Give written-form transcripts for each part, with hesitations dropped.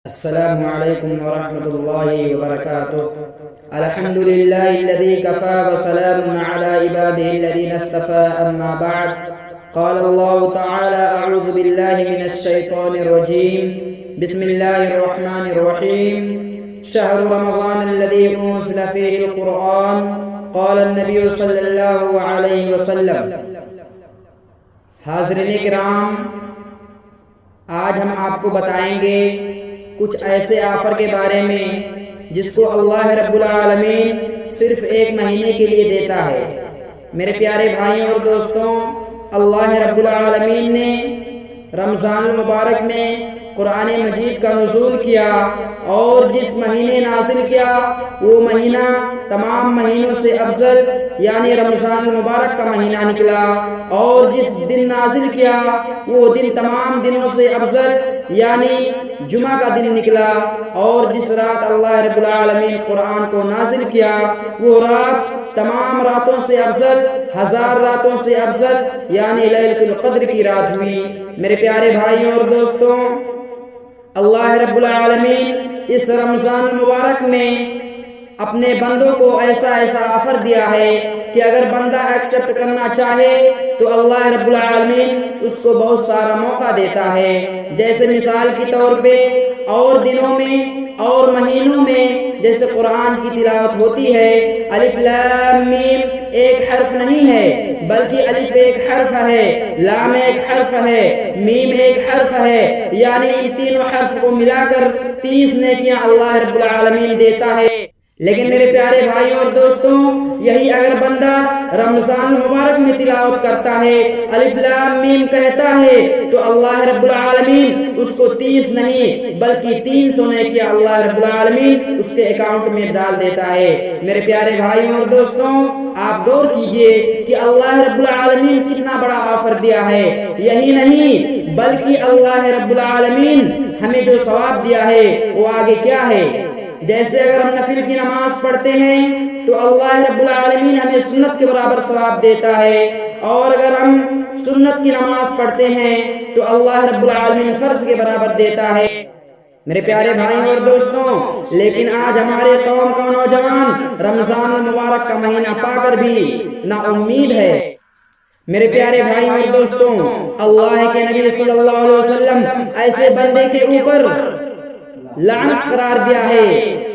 السلام عليكم ورحمة الله وبركاته. الحمد لله الذي كفى وسلام على عباده الذين اصطفى. أما بعد، قال الله تعالى: أعوذ بالله من الشيطان الرجيم. بسم الله الرحمن الرحيم. شهر رمضان الذي أنزل فيه القرآن. قال النبي صلی اللہ علیہ وسلم. حاضرین کرام، آج ہم آپ کو بتائیں گے کچھ ایسے آفر کے بارے میں جس کو اللہ رب العالمین صرف ایک مہینے کے لیے دیتا ہے. میرے پیارے بھائیوں اور دوستوں، اللہ رب العالمین نے رمضان المبارک میں قرآن مجید کا نزول کیا، اور جس مہینے نازل کیا وہ مہینہ تمام مہینوں سے افضل یعنی رمضان المبارک کا مہینہ نکلا، اور جس دن نازل کیا وہ دن تمام دنوں سے افضل یعنی جمعہ کا دن نکلا، اور جس رات اللہ رب العالمین قرآن کو نازل کیا وہ رات تمام راتوں سے افضل، 1000 راتوں سے افضل یعنی لیلۃ القدر کی رات ہوئی. میرے پیارے بھائیوں اور دوستوں، اللہ رب العالمین اس رمضان المبارک میں اپنے بندوں کو ایسا آفر دیا ہے کہ اگر بندہ ایکسپٹ کرنا چاہے تو اللہ رب العالمین اس کو بہت سارا موقع دیتا ہے. جیسے مثال کے طور پہ اور دنوں میں اور مہینوں میں جیسے قرآن کی تلاوت ہوتی ہے، الف لام میم ایک حرف نہیں ہے بلکہ الف ایک حرف ہے، لام ایک حرف ہے، میم ایک حرف ہے، یعنی ان تینوں حرف کو ملا کر 30 نیکیاں اللہ رب العالمین دیتا ہے. لیکن میرے پیارے بھائیوں اور دوستوں، یہی اگر بندہ رمضان مبارک میں تلاوت کرتا ہے، الف لام میم کہتا ہے، تو اللہ رب العالمین اس کو 30 نہیں بلکہ 300 نیکیاں اللہ رب العالمین اس کے اکاؤنٹ میں ڈال دیتا ہے. میرے پیارے بھائیوں اور دوستوں، آپ غور کیجئے کہ اللہ رب العالمین کتنا بڑا آفر دیا ہے. یہی نہیں بلکہ اللہ رب العالمین ہمیں جو ثواب دیا ہے وہ آگے کیا ہے. جیسے اگر ہم نفل کی نماز پڑھتے ہیں تو اللہ رب العالمین ہمیں سنت کے برابر ثواب دیتا ہے، اور اگر ہم سنت کی نماز پڑھتے ہیں تو اللہ رب العالمین فرض کے برابر دیتا ہے. میرے پیارے بھائیوں اور دوستوں، لیکن آج ہمارے قوم کا نوجوان رمضان المبارک کا مہینہ پا کر بھی نا امید ہے. میرے پیارے بھائیوں اور دوستوں، اللہ کے نبی صلی اللہ علیہ وسلم ایسے بندے کے اوپر لعنت قرار دیا ہے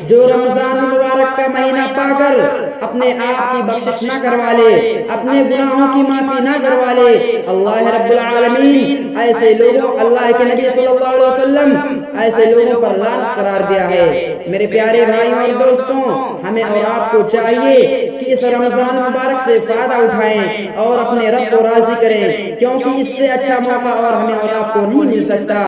جو رمضان المبارک کا مہینہ پا کر اپنے آپ کی بخشش نہ کروا لے، اپنے گناہوں کی معافی نہ کروا لے. اللہ رب العالمین ایسے لوگوں، اللہ کے نبی صلی اللہ علیہ وسلم ایسے لوگوں پر لعنت قرار دیا ہے. میرے پیارے بھائیوں اور دوستوں، ہمیں اور آپ کو چاہیے کہ اس رمضان المبارک سے فائدہ اٹھائیں اور اپنے رب کو راضی کریں، کیونکہ اس سے اچھا موقع اور ہمیں اور آپ کو نہیں مل سکتا.